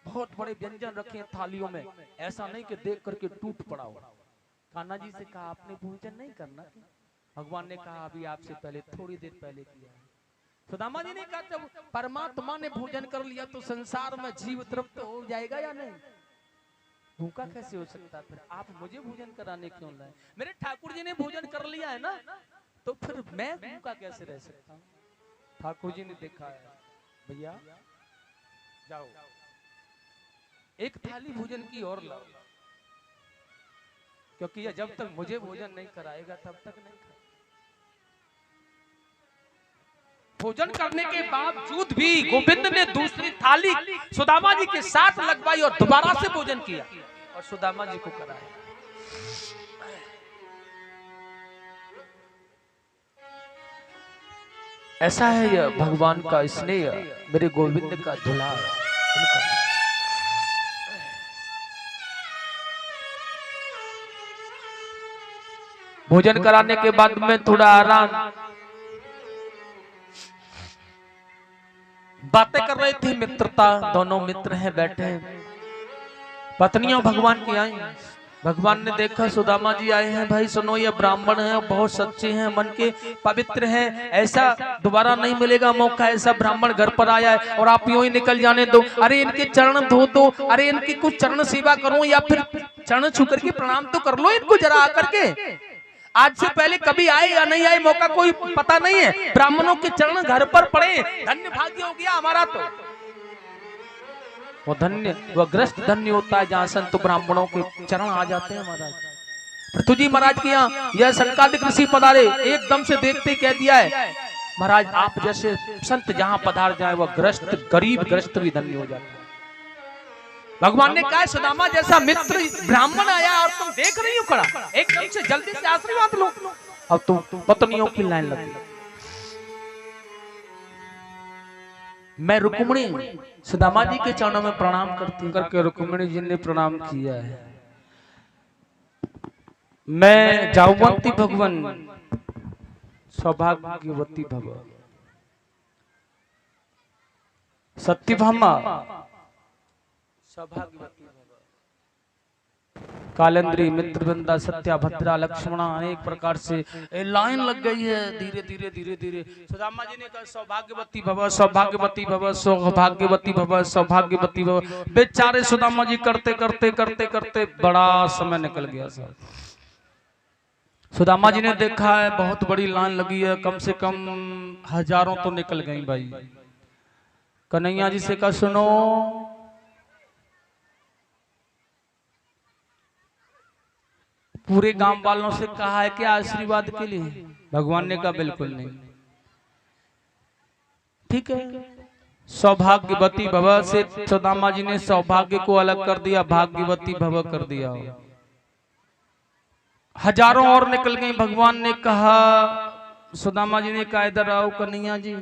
बहुत बड़े व्यंजन रखे थालियों में, ऐसा नहीं कि देख करके टूट पड़ा हो। कान्हा जी से कहा आपने भोजन नहीं करना? भगवान ने कहा अभी आपसे पहले थोड़ी देर पहले किया है। सुदामा जी ने कहा जब परमात्मा ने भोजन कर लिया तो संसार में जीव तृप्त हो जाएगा या नहीं? भूखा कैसे हो सकता? फिर आप मुझे भोजन कराने क्यों लाए? मेरे ठाकुर जी ने भोजन कर लिया है ना, तो फिर मैं भूखा कैसे रह सकता हूँ? ठाकुर जी ने देखा है, भैया जाओ एक थाली भोजन की और लाओ, क्योंकि जब तक मुझे भोजन नहीं कराएगा तब तक नहीं खाएगा। भोजन करने के बावजूद भी गोविंद ने दूसरी थाली सुदामा जी के साथ लगवाई और दोबारा से भोजन किया और सुदामा जी को कराया। ऐसा है यह भगवान का स्नेह, मेरे गोविंद का दुलार। भोजन कराने के बाद में थोड़ा आराम, बातें कर रहे थे, मित्रता, दोनों मित्र हैं बैठे हैं, पत्नियां भगवान की आई। भगवान ने देखा सुदामा जी आए हैं, भाई सुनो ये ब्राह्मण हैं, बहुत सच्चे हैं, मन के पवित्र हैं, ऐसा दोबारा नहीं मिलेगा मौका, ऐसा ब्राह्मण घर पर आया है और आप यूं ही निकल जाने दो। अरे इनके चरण धो दो, अरे इनकी कुछ चरण सेवा करो या फिर चरण छू करके प्रणाम तो कर लो इनको जरा आकर के। आज से पहले कभी आए या नहीं आए मौका कोई पता नहीं है, ब्राह्मणों के चरण घर पर पड़े, धन्य भाग्य हो गया हमारा। तो वो धन्य, वो ग्रस्त धन्य होता है जहाँ संत ब्राह्मणों के चरण आ जाते हैं। महाराज पृथु जी महाराज के यहाँ यह संकादिक ऋषि पधारे, एकदम से देखते कह दिया है महाराज आप जैसे संत जहाँ पधार जाए वह ग्रस्त, गरीब ग्रस्त भी धन्य हो जाता है। भगवान ने कहा सुदामा जैसा मित्र ब्राह्मण आया और तुम देख रही हो खड़ा, एकदम से जल्दी से आशीर्वाद लो। अब तुम पत्नियों की लाइन लगी। मैं रुक्मिणी सुदामा जी के चरणों में प्रणाम करती करके रुक्मिणी जी ने प्रणाम किया है। मैं जावंती भगवान सौभाग्यवती भव, सत्यभामा सौभाग्यवती भव, कालेंद्री मित्रवृंदा सत्या भद्रा लक्ष्मणा, अनेक प्रकार से लाइन लग गई है। धीरे धीरे धीरे धीरे सुदामा जी ने कहा सौभाग्यवती भव, सौभाग्यवती भव, सौभाग्यवती भव, सौभाग्यवती भव। बेचारे सुदामा जी करते करते करते करते बड़ा समय निकल गया। सर सुदामा जी ने देखा है बहुत बड़ी लाइन लगी है, कम से कम हजारों तो निकल गई। भाई कन्हैया जी से कहा सुनो, पूरे गांव वालों से कहा है कि आशीर्वाद के लिए? भगवान ने कहा बिल्कुल नहीं। ठीक है, सौभाग्यवती भव से सुदामा जी ने सौभाग्य को अलग कर दिया, भाग्यवती भव कर दिया। हजारों और निकल गई। भगवान ने कहा, सुदामा जी ने कहा इधर आओ कन्हैया जी,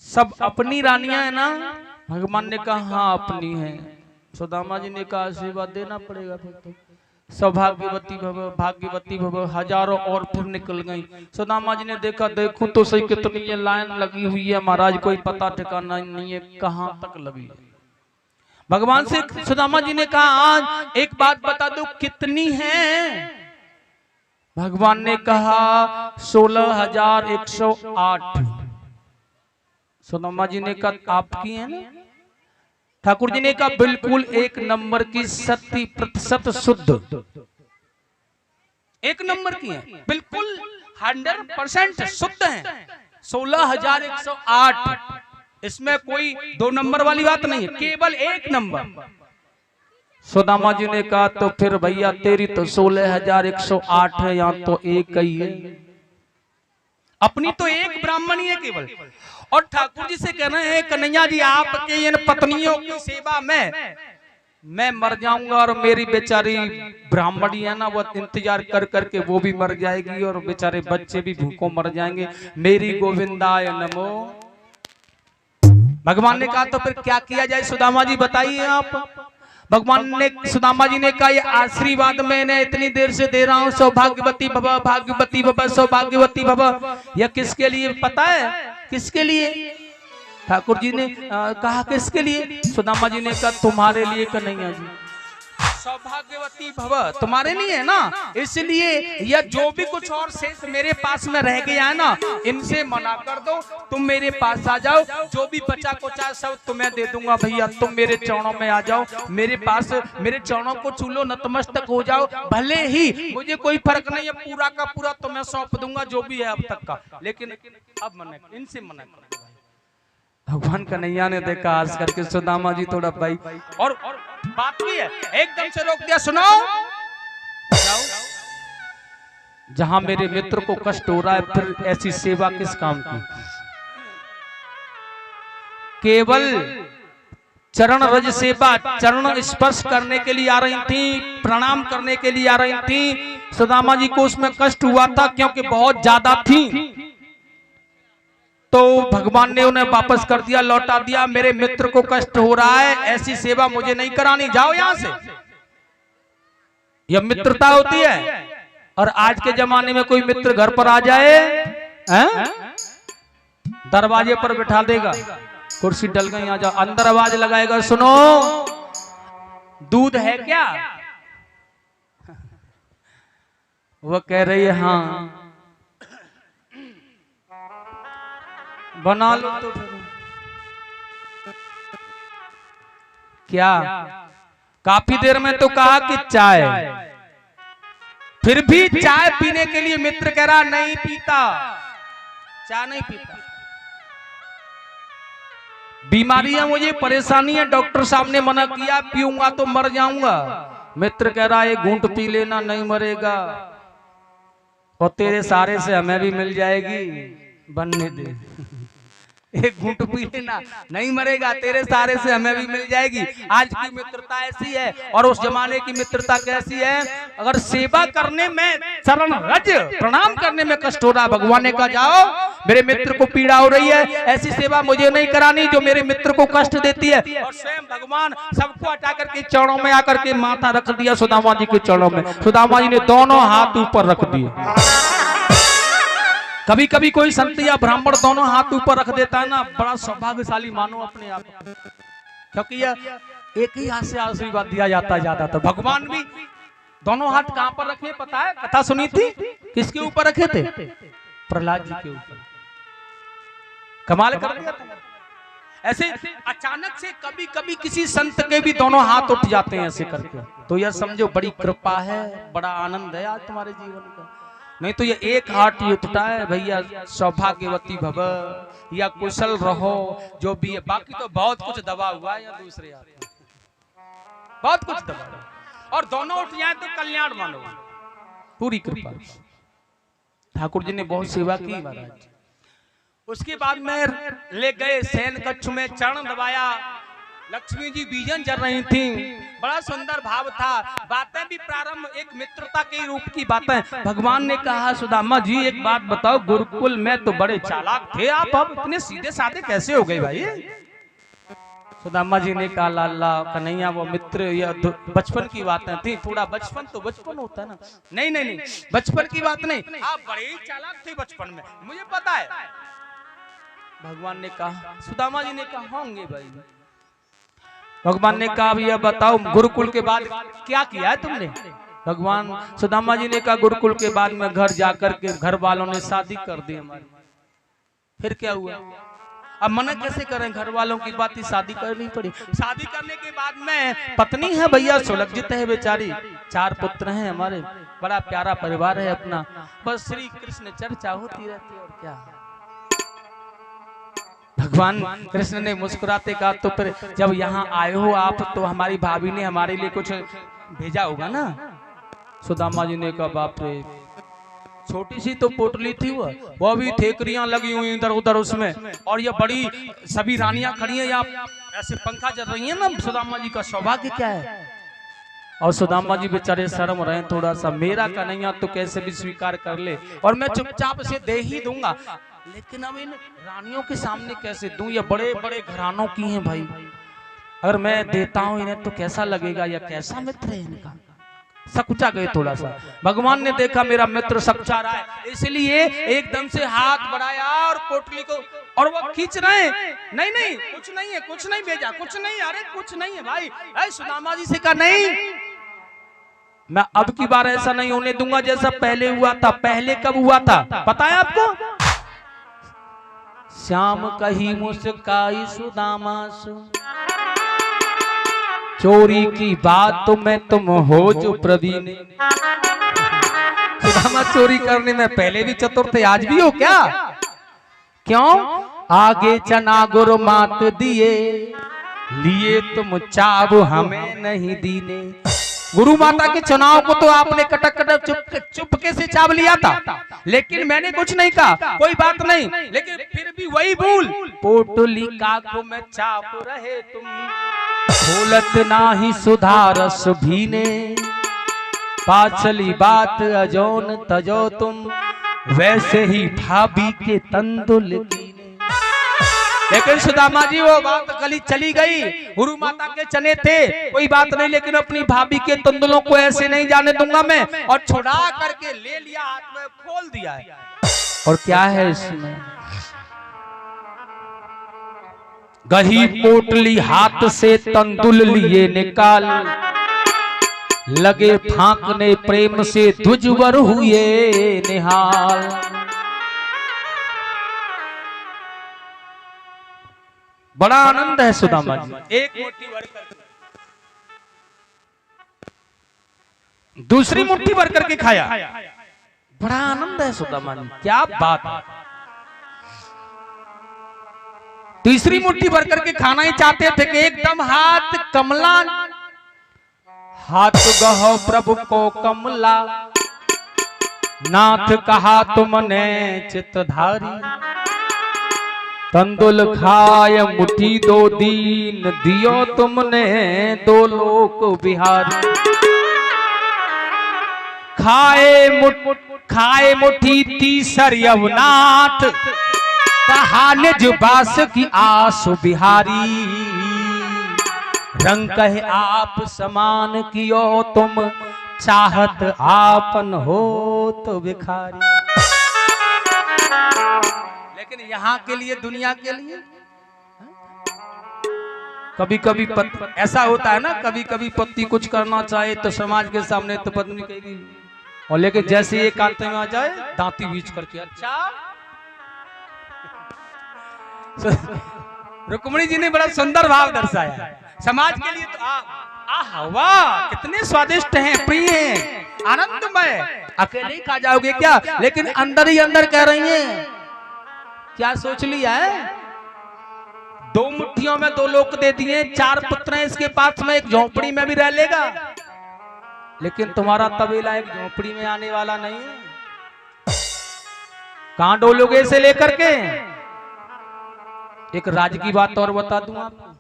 सब अपनी रानियां है ना? भगवान ने कहा हाँ अपनी है। सुदामा जी ने कहा आशीर्वाद देना पड़ेगा फिर तो। सौभाग्यवती भव, भाग्यवती भव, हजारों और फिर निकल गई। सुदामा जी ने देखा, देखूं तो सही कितनी ये लाइन लगी हुई है महाराज, कोई पता ठिकाना नहीं है कहां तक लगी। भगवान से सुदामा जी ने कहा आज एक बात बता दो कितनी है? भगवान ने कहा 16,108। सुदामा जी ने कहा आपकी है ना? ठाकुर जी ने कहा बिल्कुल एक नंबर की 100% शुद्ध, एक नंबर की है, बिल्कुल 100% शुद्ध है। 16,108, इसमें कोई दो नंबर वाली बात नहीं है, केवल एक नंबर। सुदामा जी ने कहा तो फिर भैया तेरी तो 16,108 है, यहाँ तो एक ही है, अपनी तो एक ब्राह्मणी है केवल। और ठाकुर जी से कहना है कन्हैया जी आपके इन पत्नियों की सेवा में मैं मर जाऊंगा और मेरी बेचारी ब्राह्मणी है ना वो इंतजार कर करके वो भी मर जाएगी और बेचारे बच्चे भी भूखों मर जाएंगे। मेरी गोविंदाय नमो। भगवान ने कहा तो फिर क्या किया जाए सुदामा जी बताइए आप। भगवान ने सुदामा जी ने कहा ये आशीर्वाद मैंने इतनी देर से दे रहा हूं, सौभाग्यवती भव, भाग्यवती भव, सौभाग्यवती भव। यह किसके लिए पता है? किसके लिए? ठाकुर जी ने कहा किसके लिए? सुदामा जी ने कहा तुम्हारे लिए कन्हैया जी। सौभाग्यवती भव, तुम्हारे लिए है ना, इसलिए यह जो भी कुछ और शेष मेरे पास में रह गया है ना, इनसे मना कर दो, तुम मेरे पास आ जाओ, जो भी बचा कुचा सब तुम्हें दे दूंगा भैया, तुम मेरे चरणों में आ जाओ, मेरे पास मेरे चरणों को चूलो नतमस्तक हो जाओ, भले ही मुझे कोई फर्क नहीं है, पूरा का पूरा तुम्हें सौंप दूंगा जो भी है अब तक का, लेकिन अब मना, इनसे मना कर। भगवान कन्हैया ने देखा आज करके सुदामा जी थोड़ा भाई, और बात भी है एकदम से रोक दिया, सुनो जहां मेरे मित्र को कष्ट हो रहा है फिर ऐसी सेवा किस काम की? केवल चरण रज सेवा, चरण स्पर्श करने के लिए आ रही थी, प्रणाम करने के लिए आ रही थी। सुदामा जी को उसमें कष्ट हुआ था क्योंकि बहुत ज्यादा थी, तो भगवान ने उन्हें वापस कर दिया, लौटा दिया। मेरे मित्र को कष्ट हो रहा है, ऐसी सेवा मुझे नहीं करानी, जाओ यहां से। यह मित्रता होती है। और आज के जमाने में कोई मित्र घर पर आ जाए दरवाजे पर बिठा देगा, कुर्सी डल गई आ जाओ, अंदर आवाज लगाएगा, सुनो दूध है क्या? वो कह रही है हाँ, बना लो तो फिर क्या? काफी देर में तो कहा कि चाय, फिर भी चाय पीने के लिए मित्र कह रहा नहीं पीता, चाय नहीं पीता, बीमारी है मुझे, परेशानी है, डॉक्टर साहब ने मना किया, पीऊंगा तो मर जाऊंगा। मित्र कह रहा है घूंट पी लेना, नहीं मरेगा, और तेरे सारे से हमें भी मिल जाएगी, बनने दे। एक घूंट पी लेना, नहीं मरेगा, तेरे सारे से हमें भी मिल जाएगी। आज की मित्रता ऐसी है, और उस जमाने की मित्रता कैसी है? अगर सेवा करने में, चरण रज प्रणाम करने में कष्ट हो रहा, भगवान ने कहा जाओ, मेरे मित्र को पीड़ा हो रही है, ऐसी सेवा मुझे नहीं करानी जो मेरे मित्र को कष्ट देती है। और स्वयं भगवान सबको हटा करके चरणों में आकर के माथा रख दिया सुदामा जी के चरणों में। सुदामा जी ने दोनों हाथ ऊपर रख दिए। कभी कभी कोई संत या ब्राह्मण दोनों हाथ ऊपर रख देता है ना, बड़ा सौभाग्यशाली मानो अपने आप, क्योंकि यह एक ही हाथ से आशीर्वाद दिया जाता है ज्यादातर। भगवान भी दोनों हाथ कहां पर रखे पता है? कथा सुनी थी, किसके ऊपर रखे थे? प्रहलाद जी के ऊपर। कमाल कर दिया था। ऐसे अचानक से कभी कभी किसी संत के भी दोनों हाथ उठ जाते हैं ऐसे करके, तो यह समझो बड़ी कृपा है, बड़ा आनंद है आज तुम्हारे जीवन का। नहीं तो ये एक हाथ ही उठता है भैया, सौभाग्यवती भव या कुशल रहो, जो भी है, बाकी तो बहुत कुछ दबा हुआ है या दूसरे हाथ, बहुत कुछ दबा हुआ, और दोनों उठ जाए तो कल्याण मानो, पूरी कृपा। ठाकुर जी ने बहुत सेवा की महाराज। उसके बाद में ले गए शयन कक्ष में, चरण दबाया, लक्ष्मी जी बीजन चल रही थी, बड़ा सुंदर भाव था, बातें भी प्रारंभ एक मित्रता के रूप की बातें। भगवान ने कहा सुदामा जी एक बात बताओ, गुरुकुल में तो बड़े चालाक थे आप, अब इतने सीधे साधे कैसे हो गए भाई? सुदामा जी ने कहा लाला कन्हैया वो मित्र या बचपन की बातें थी, थोड़ा बचपन तो बचपन होता है ना। नहीं नहीं नहीं, बचपन की बात नहीं, आप बड़े ही चालाक थे बचपन में, मुझे पता है। भगवान ने कहा, सुदामा जी ने कहा होंगे भाई। भगवान ने कहा भैया बताओ गुरुकुल के बाद क्या किया है तुमने? भगवान सुदामा जी ने कहा गुरुकुल के बाद में घर जाकर के घर वालों ने शादी कर दी हमारी। फिर क्या हुआ? अब मना कैसे करें, घर वालों की बात ही, शादी करनी पड़ी। शादी करने के बाद में पत्नी है भैया, सुलज्जित है बेचारी, 4 पुत्र हैं हमारे, बड़ा प्यारा परिवार है अपना, बस श्री कृष्ण चर्चा होती रहती है और क्या। भगवान कृष्ण ने मुस्कुराते कहा तो फिर जब यहाँ आए हो आप तो हमारी भाभी ने हमारे लिए कुछ भेजा होगा ना? सुदामा जी ने कहा बाप रे, छोटी सी तो पोटली थी वो भी थेकरियां लगी हुई इधर उधर उसमें, और ये बड़ी सभी रानियां खड़ी हैं यहाँ, ऐसे पंखा चल रही है ना। सुदामा जी का सौभाग्य क्या है? और सुदामा जी बेचारे शर्म रहे थोड़ा सा, मेरा कन्हैया तो कैसे भी स्वीकार कर ले और मैं चुपचाप से दे ही दूंगा, लेकिन अब इन रानियों के सामने कैसे दूं? ये बड़े बड़े घरानों की हैं भाई, अगर मैं देता हूं इन्हें तो कैसा लगेगा, या कैसा मित्र है इनका। सकुचा गए थोड़ा सा। भगवान ने देखा मेरा मित्र सकुचा रहा है, इसलिए एकदम से हाथ बढ़ाया और पोटली को और वो खींच रहे हैं, नहीं नहीं कुछ नहीं है, कुछ नहीं भेजा, कुछ नहीं, अरे कुछ नहीं है भाई। ऐ सुदामा जी से कहा नहीं, मैं अब की बार ऐसा नहीं होने दूंगा जैसा पहले हुआ था। पहले कब हुआ था पता है आपको? श्याम कही मुस्काई सुदामा सु, चोरी की बात तो मैं तुम हो जो प्रवीण। सुदामा चोरी करने में पहले भी चतुर थे, आज भी हो क्या? क्यों? आगे चना गुरु मात दिए, लिए तुम चाव हमें नहीं दीने। गुरु माता के चुनाव को तो आपने कटक कटक चुपके से चाव लिया था, लेकिन मैंने कुछ नहीं कहा, कोई बात नहीं, लेकिन फिर भी वही भूल। पोटली काको में चाप रहे तुम, खोलत नाही सुधारस भीने। पाछली बात अजोन तजो तुम, वैसे ही भाभी के तंदुल कीने। लेकिन सुदामा जी वो बात गली चली गई, गुरु माता के चने थे, कोई बात नहीं, लेकिन अपनी भाभी के तंदुलों को ऐसे नहीं जाने दूंगा मैं, और छुड़ा करके ले लिया, हाथ में खोल दिया है। और क्या है इसमें? गही पोटली हाथ से तंदुल लिए निकाल, लगे फांकने प्रेम से दुजवर हुए निहाल। बड़ा आनंद है सुदामा जी, एक मुट्ठी भर कर दूसरी मुट्ठी भर करके खाया, बड़ा आनंद है सुदामा जी, क्या बात है। तीसरी मुट्ठी भर करके खाना ही चाहते थे कि एकदम हाथ कमला, हाथ गहो प्रभु को कमला, नाथ कहा तुमने चितधारी। तंदुल खाय मुट्ठी दो दीन, दियो तुमने दो लोक बिहारी। खाए मुट्ठी तीसर यवनाथ, कहा निज बास की आस बिहारी। रंग कहे आप समान कियो तुम, चाहत आपन हो तो भिखारी। लेकिन यहाँ के लिए, दुनिया के लिए कभी कभी ऐसा होता है ना, कभी कभी पति कुछ करना चाहे तो समाज के सामने तो पत्नी कहेगी, और लेकिन जैसे ये कांटे में आ जाए दांती बीच करके, अच्छा। रुक्मिणी जी ने बड़ा सुंदर भाव दर्शाया समाज के लिए। तो वाह कितने स्वादिष्ट हैं, प्रिय हैं, आनंदमय, अकेले ही खा जाओगे क्या? लेकिन अंदर ही अंदर कह रही हैं, क्या सोच लिया है? दो मुट्ठियों में दो लोक दे दिए, 4 पुत्र हैं इसके पास में, एक झोपड़ी में भी रह लेगा, लेकिन तुम्हारा तबेला एक झोपड़ी में आने वाला नहीं है। कहां डोलोगे इसे लेकर के? एक राज की बात और बता दूं आपको,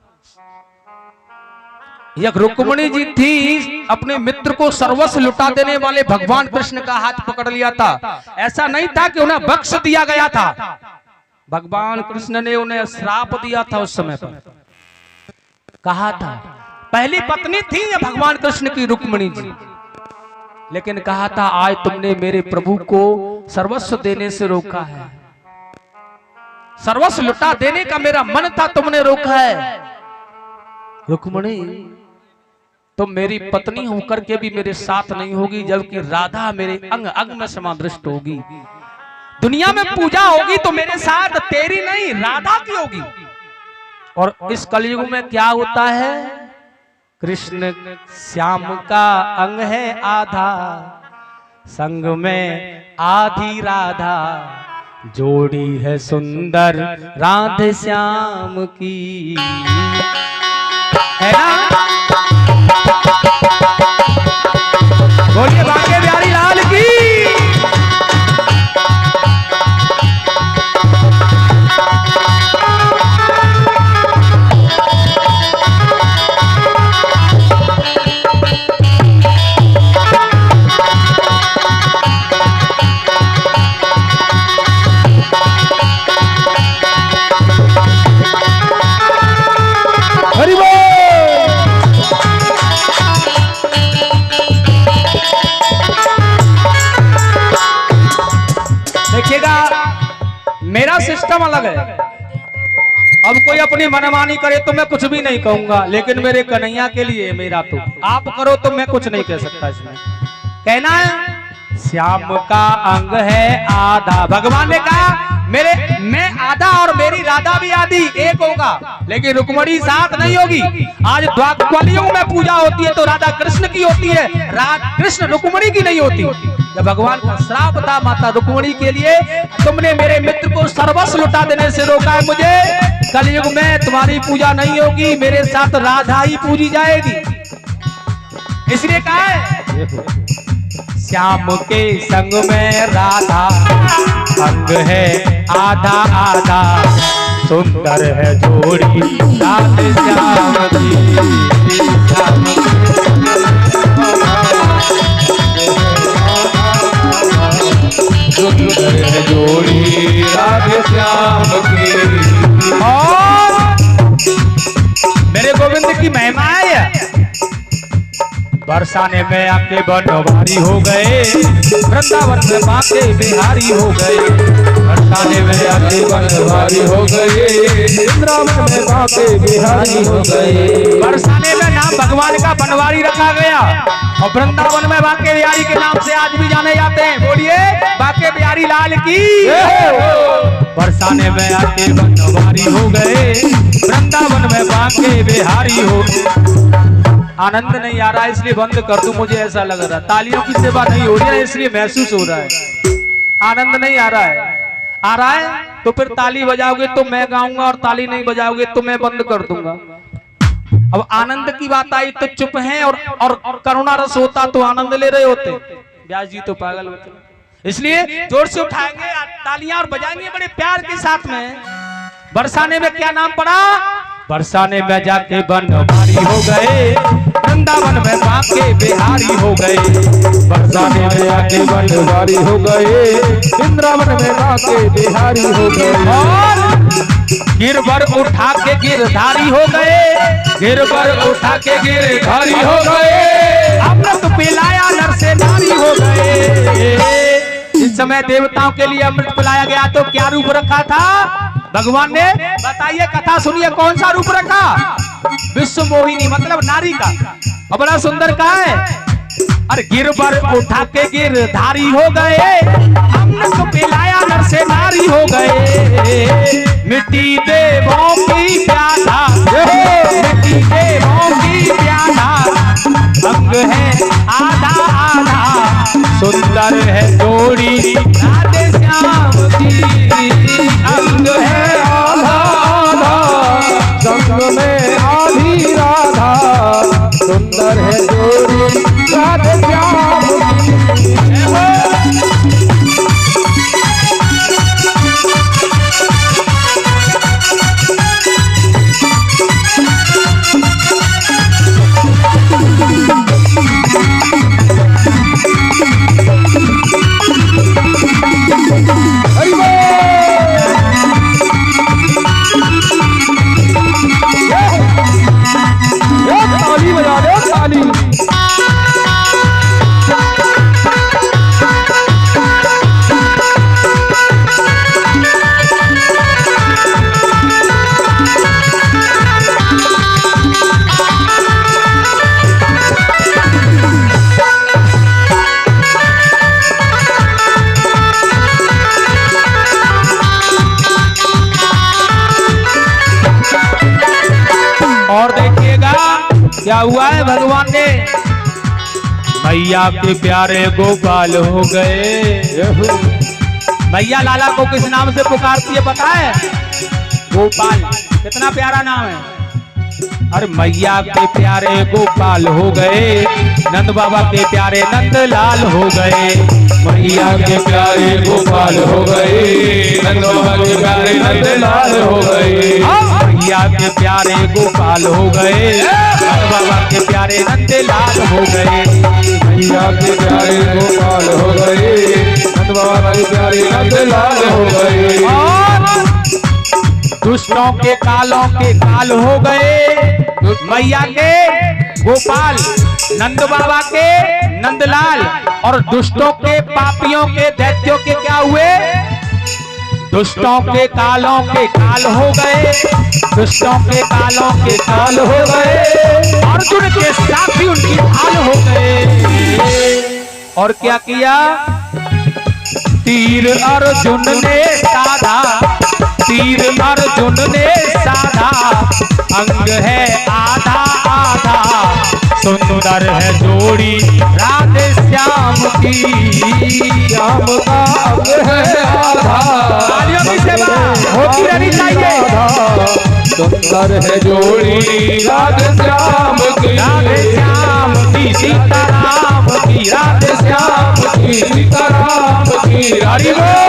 एक रुक्मिणी जी थी, अपने मित्र को सर्वस्व लुटा देने वाले भगवान कृष्ण का हाथ पकड़ लिया था। ऐसा नहीं था कि उन्हें बख्श दिया गया था, भगवान कृष्ण ने उन्हें श्राप दिया था। उस समय पर कहा था, पहली पत्नी थी ये भगवान कृष्ण की रुक्मिणी जी, लेकिन कहा था आज तुमने मेरे प्रभु को सर्वस्व देने से रोका है, सर्वस्व लुटा देने का मेरा मन था, तुमने रोका है। रुक्मिणी तुम मेरी पत्नी होकर के भी मेरे साथ नहीं होगी, जबकि राधा मेरे अंग अंग में समादृष्ट होगी। दुनिया में पूजा होगी तो मेरे साथ तेरी नहीं, राधा की होगी। और इस कलयुग में क्या होता है? कृष्ण श्याम का अंग है आधा, संग में आधी राधा, जोड़ी है सुंदर राधे श्याम की, है ना? बोलिए बांके बिहारी लाल की। हरि बोल। अपनी मनमानी करे तो मैं कुछ भी नहीं कहूंगा, लेकिन मेरे कन्हैया के लिए मेरा तो आप करो तो मैं कुछ नहीं कह सकता। इसमें कहना है श्याम का अंग है आधा, भगवान ने कहा मैं आधा और मेरी राधा भी आधी, एक होगा, लेकिन रुक्मणी साथ नहीं होगी। आज कलयुग में पूजा होती है तो राधा कृष्ण की होती है, कृष्ण रुक्मणी की नहीं होती। जब भगवान का श्राप था माता रुक्मणी के लिए, तुमने मेरे मित्र को सर्वस्व लुटा देने से रोका है मुझे, कलयुग में तुम्हारी पूजा नहीं होगी, मेरे साथ राधा ही पूजी जाएगी। इसलिए कहा है श्याम के संग में राधा अंग है आधा आधा, सुंदर है जोड़ी राधे श्याम की। सुंदर है जोड़ी राधे श्याम की। और मेरे गोविंद की महिमा है, बरसाने में आके बनवारी हो गए, वृंदावन में बाके बिहारी हो गए। बरसाने में आके बनवारी हो गए, वृंदावन में बाके बिहारी हो गए। बरसाने में नाम भगवान का बनवारी रखा गया और वृंदावन में बाके बिहारी के नाम से आज भी जाने जाते हैं। बोलिए बाके बिहारी लाल की। बरसाने में आके बनवारी हो गए, वृंदावन में बाके बिहारी हो। आनंद नहीं आ रहा है इसलिए बंद कर दूं, मुझे ऐसा लग रहा है तालियों की सेवा नहीं हो रही है इसलिए महसूस हो रहा है। आनंद नहीं आ रहा है तो फिर ताली बजाओगे तो मैं गाऊंगा और ताली नहीं बजाओगे तो मैं बंद कर दूंगा। अब आनंद की बात आई तो चुप हैं और करुणा रस होता तो आनंद ले रहे होते। व्यास जी तो पागल होते, इसलिए जोर से उठाएंगे तालियां और बजाएंगे बड़े प्यार के साथ में। बरसाने में क्या नाम पड़ा? बरसाने में जाके बनवारी हो गए, वृंदावन में बाके बिहारी हो गए। बरसाने में जाके बनवारी हो गए, वृंदावन में बाके बिहारी हो गए। और गिरवर उठा के गिरधारी हो गए, गिरवर उठा के गिरधारी हो गए। अमृत पिलाया नर से नारी हो गए। इस समय देवताओं के लिए अमृत पिलाया गया तो क्या रूप रखा था भगवान ने? बताइए, कथा सुनिए, कौन सा रूप रखा? विश्व मोहिनी मतलब नारी का, और बड़ा सुंदर कहा है। अरे गिरवर उठा के गिरधारी हो गए, अमृत पिलाया नर से नारी हो गए। मिट्टी देवों की प्यासा, मिट्टी देवों की प्यासा, अंग है आधा आधा, सुंदर है जोड़ी राधे श्याम की। अंग है आधा आधा, संग में आधी राधा, सुंदर है जोड़ी राधे श्याम की। ताली बजा दो ताली। और देखिएगा क्या हुआ है, भगवान ने मैया के प्यारे गोपाल हो गए। मैया लाला को किस नाम से पुकारती है पता है? गोपाल। कितना प्यारा नाम है। अरे मैया के प्यारे गोपाल हो गए, नंद बाबा के प्यारे नंद लाल हो गए। मैया के प्यारे गोपाल हो गए, नंद बाबा के प्यारे नंद लाल हो गए। मैया के प्यारे गोपाल हो गए, नंद बाबा के प्यारे नंद लाल हो गए। मैया के प्यारे गोपाल हो गए, नंद बाबा के प्यारे नंद लाल हो गए। दुष्टों के कालों के काल हो गए, मैया के गोपाल, नंद बाबा के नंदलाल, और दुष्टों के पापियों के दैत्यों के क्या हुए? दुष्टों के कालों के काल हो गए, दुष्टों के कालों के काल हो गए, अर्जुन के साथी उनकी ढाल हो गए। और क्या किया? तीर अर्जुन ने साधा, तीर अर्जुन ने साधा, अंग है आधा आधा, सुंदर है जोड़ी राधे श्याम की, श्याम का अंग है आधा। तालियों की सेवा होती रहनी चाहिए। सुंदर है जोड़ी राधे श्याम की, राधे श्याम की, सीताराम की, राधे श्याम की, सीताराम की। हरि बोल।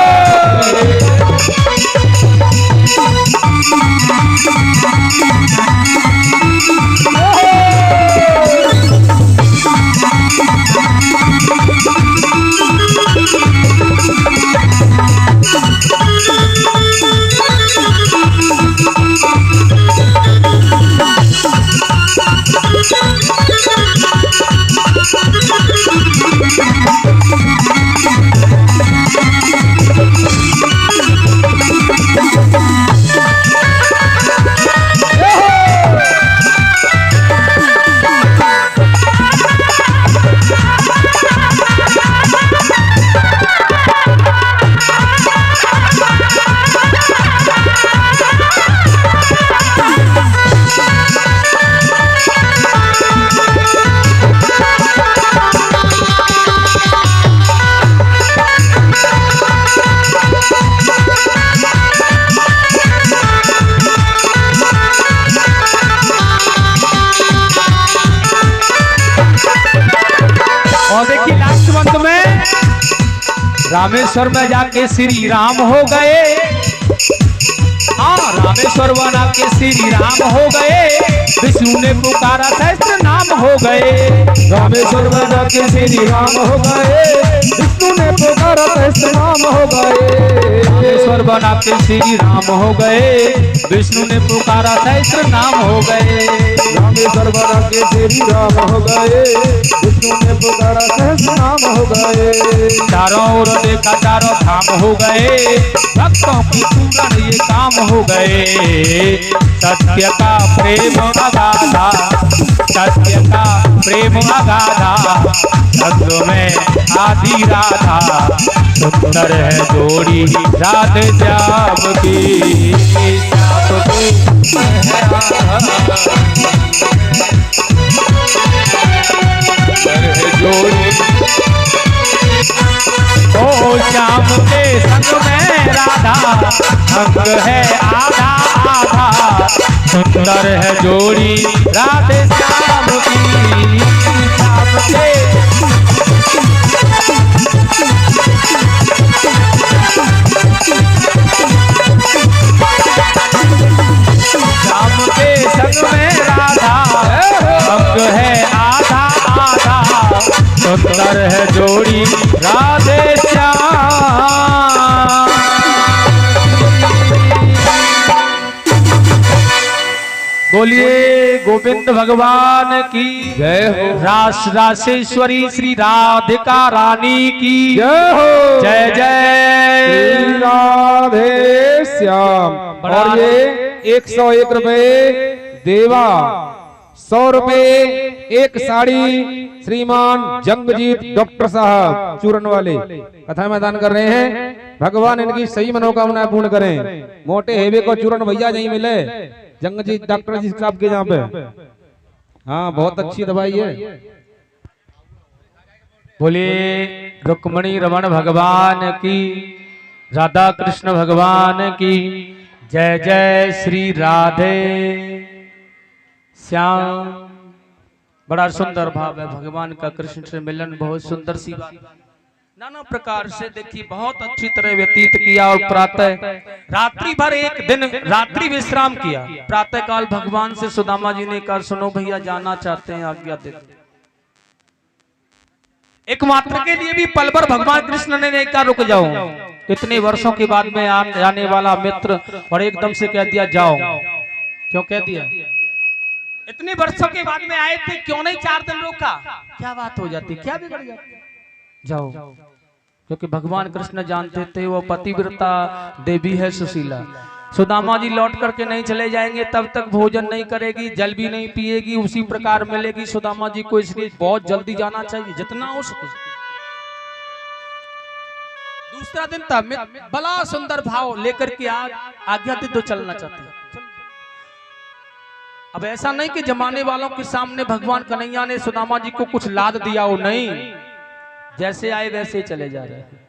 और देखिए लास्ट मंथ में रामेश्वर में जाके श्री राम हो गए। हाँ, रामेश्वर बना के श्री राम हो गए, विष्णु ने पुकारा सहस्त्र नाम हो गए। रामेश्वर में जाके श्री राम हो गए, विष्णु ने पुकारा सहस्त्र नाम हो गए। रामेश्वर बना के श्री राम हो गए, विष्णु ने पुकारा सहस्त्र नाम हो गए। रामेश्वर बना के श्री राम हो गए, विष्णु ने पुकारा सहस्त्र नाम हो गए। चारों ओर देखा चारों धाम हो गए, भक्तों की पूर्ण ये काम हो गए। सत्य का प्रेम अगाधा, सत्य का प्रेम अगाधा, सत्य में आदि राधा, सुंदर है जोड़ी राधे श्याम की, श्याम की जोड़ी। ओ श्याम के संग में राधा, अंग है आधा आधा, सुंदर है जोड़ी राधे श्याम की। श्याम के श्याम के संग में राधा, अंग है आधा आधा, सुंदर है जोड़ी राधे श्याम। बोलिए गोविंद भगवान की जय हो। रास रासेश्वरी श्री राधिका रानी की जय हो। जय जय श्री राधे श्याम। और ये 101 रुपए देवा, 100 रुपए एक साड़ी श्रीमान जंगजीत डॉक्टर साहब चूरन वाले कथा में दान कर रहे हैं। भगवान इनकी सही मनोकामनाएं पूर्ण करें। मोटे हेवे को चूरन भैया नहीं मिले, जंगजीत डॉक्टर जी साहब के यहाँ पे। हाँ, बहुत अच्छी दवाई है। बोलिए रुक्मणी रमण भगवान की, राधा कृष्ण भगवान की जय जय। श्री राधे श्याम। बड़ा सुंदर भाव है भगवान का कृष्ण से मिलन, बहुत सुंदर सी बात। नाना प्रकार से देखिए बहुत अच्छी तरह व्यतीत किया और प्रातः रात्रि भर एक दिन रात्रि विश्राम किया। प्रातः काल भगवान से सुदामा जी ने कहा सुनो भैया जाना चाहते हैं, आज्ञा दे। एक मात्र के लिए भी पल भर भगवान कृष्ण ने कहा रुक जाओ। इतने वर्षों के बाद में आने वाला मित्र और एकदम से कह दिया जाओ। क्यों कह दिया? इतने वर्षों के बाद में आए थे, क्यों नहीं 4 दिन रोका? क्या बात हो जाती, क्या बिगड़ जाती? जाओ। क्योंकि भगवान कृष्ण जानते थे वो पतिव्रता देवी है सुशीला। सुदामा जी लौट करके नहीं चले जाएंगे तब तक भोजन नहीं करेगी, जल भी नहीं पिएगी, उसी प्रकार मिलेगी सुदामा जी को, इसलिए बहुत जल्दी जाना चाहिए जितना हो सके। दूसरा दिन था, बड़ा सुंदर भाव लेकर के आज्ञा दे तो चलना चाहते हैं। अब ऐसा नहीं कि जमाने वालों के सामने भगवान कन्हैया ने सुदामा जी को कुछ लाद दिया हो, नहीं, जैसे आए वैसे चले जा रहे हैं।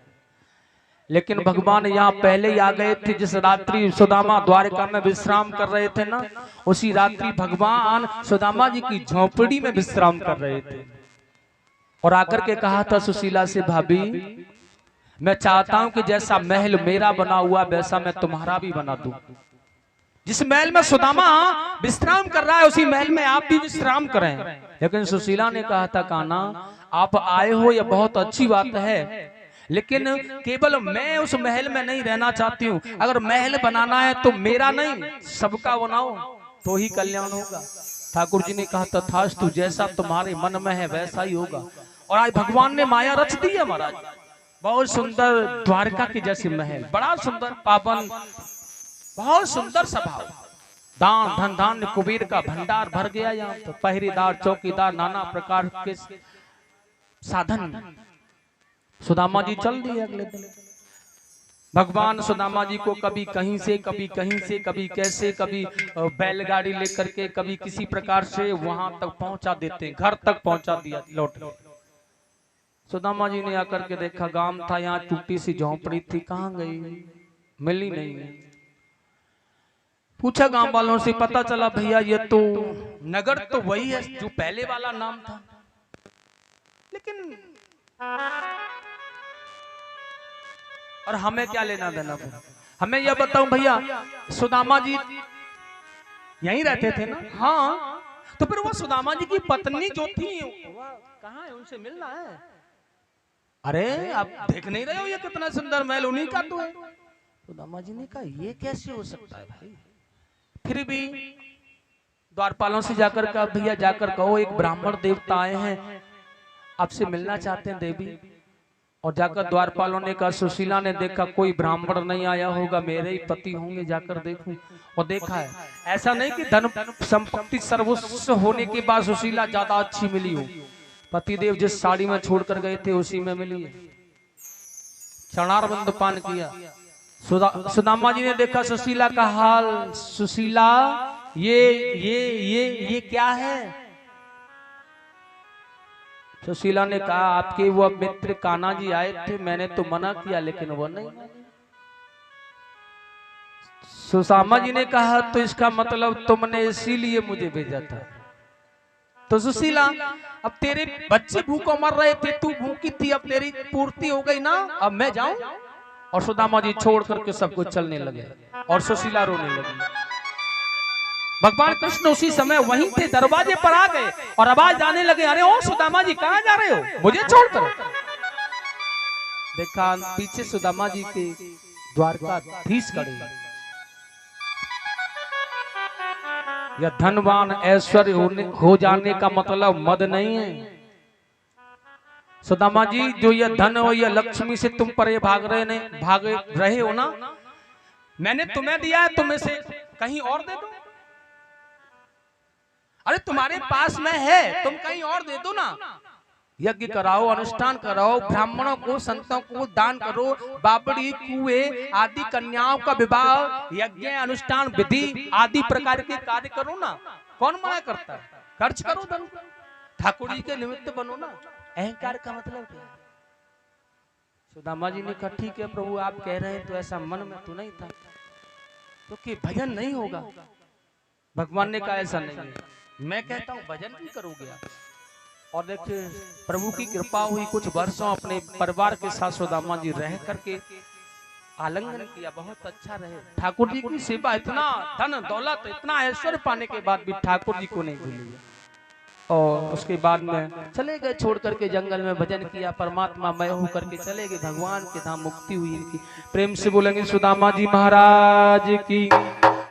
लेकिन भगवान यहाँ पहले ही आ गए थे। जिस रात्रि सुदामा द्वारका में विश्राम कर रहे थे ना, उसी रात्रि भगवान सुदामा जी की झोपड़ी में विश्राम कर रहे थे और आकर के कहा था सुशीला से, भाभी मैं चाहता हूं कि जैसा महल मेरा बना हुआ वैसा मैं तुम्हारा भी बना दूं। जिस महल में सुदामा विश्राम कर रहा है उसी महल में आप भी विश्राम करें। लेकिन सुशीला ने कहा था, कान्हा आप आए हो यह बहुत अच्छी बात है, लेकिन केवल मैं उस महल में नहीं रहना चाहती हूँ। अगर महल बनाना है तो मेरा नहीं सबका बनाओ तो ही कल्याण होगा। ठाकुर जी ने कहा, तथास्तु, जैसा तुम्हारे मन में है वैसा ही होगा। और आज भगवान ने माया रच दी है महाराज। बहुत सुंदर द्वारका के जैसे महल, बड़ा सुंदर पावन, बहुत सुंदर स्वभाव, दान धन धान्य कुबेर का भंडार भर गया यहाँ तो। पहरेदार, चौकीदार, नाना प्रकार के साधन। सुदामा जी चल दिए अगले दिन। भगवान सुदामा जी को कभी कहीं से, कभी कहीं से, कभी कैसे, कभी बैलगाड़ी लेकर के, कभी किसी प्रकार से वहां तक पहुंचा देते, घर तक पहुंचा दिया लौट। सुदामा जी ने आकर के देखा, गांव था यहाँ, टूटी सी झोंपड़ी थी, कहाँ गई, मिली नहीं। पूछा गांव वालों से, पता चला भैया ये तो नगर तो वही है जो पहले वाला नाम था, लेकिन और हमें क्या लेना देना। हमें यह बताओ भैया, सुदामा जी यहीं रहते थे ना? हाँ, तो फिर वो सुदामा जी की पत्नी जो थी कहाँ है, उनसे मिलना है। अरे आप देख नहीं रहे हो ये कितना सुंदर महल, उन्हीं का तो है। सुदामा जी ने कहा, ये कैसे हो सकता है भाई। फिर भी द्वारपालों से जाकर कहा, भैया जाकर कहो एक ब्राह्मण देवता आए हैं, आपसे मिलना चाहते हैं देवी। और जाकर द्वारपालों ने कहा, सुशीला ने देखा कोई ब्राह्मण नहीं आया होगा, मेरे ही पति होंगे, जाकर देखूं। और देखा है, ऐसा नहीं कि धन संपत्ति सर्वस्व होने के बाद सुशीला ज्यादा अच्छी मिली हो। पतिदेव जिस साड़ी में छोड़कर गए थे उसी में मिली है। चरणारविंद पान किया। सुदामा जी ने देखा सुशीला का हाल, सुशीला ये क्या है। सुशीला ने कहा, आपके वो मित्र कान्हा जी आए थे, मैंने तो मना किया लेकिन वो नहीं। सुदामा जी ने कहा, तो इसका मतलब तुमने इसीलिए मुझे भेजा था। तो सुशीला, अब तेरे बच्चे भूखों मर रहे थे, तू भूखी थी, अब तेरी पूर्ति हो गई ना, अब मैं जाऊं। और सुदामा जी छोड़ करके सब कुछ चलने लगे और सुशीला रोने लगी। भगवान कृष्ण उसी समय वहीं थे, दरवाजे पर आ गए और आवाज आने लगे, अरे ओ सुदामा जी कहाँ जा रहे हो, मुझे छोड़कर। देखा पीछे सुदामा जी के द्वारकाधीश खड़े। यह धनवान ऐश्वर्य हो जाने का मतलब मद नहीं है। सुदामा जी, जो यह धन हो, यह लक्ष्मी से तुम पर भाग रहे हो ना, मैंने तुम्हें दिया है, तुम इसे कहीं और दे दो। अरे तुम्हारे पास में है, तुम कहीं और दे दो ना। यज्ञ कराओ, अनुष्ठान कराओ, ब्राह्मणों को, संतों को दान करो, बाबड़ी, कुएं आदि कन्याओं का विवाह, यज्ञ, अनुष्ठान, विधि आदि प्रकार के कार्य करो ना। कौन मना करता है? खर्च करो धन, ठाकुर जी के निमित्त बनो ना। अहंकार का मतलब क्या है? सुदामा जी ने कहा, ठीक है प्रभु, आप कह रहे हैं तो ऐसा मन में तो नहीं था, क्योंकि भजन नहीं होगा। भगवान ने कहा, ऐसा नहीं है, मैं कहता हूँ भजन भी करोगे आप। और देखिए प्रभु की कृपा हुई, कुछ वर्षों अपने परिवार के साथ सुदामा जी रह करके आलिंगन किया, बहुत अच्छा रहे। ठाकुर जी की सेवा, इतना धन दौलत, इतना ऐश्वर्य पाने के बाद भी ठाकुर जी को नहीं भूली। और उसके बाद में चले गए, छोड़ करके जंगल में भजन किया, परमात्मा मय होकर के चले गए, भगवान के धाम मुक्ति हुई इनकी। प्रेम से बोलेंगे सुदामा जी महाराज की।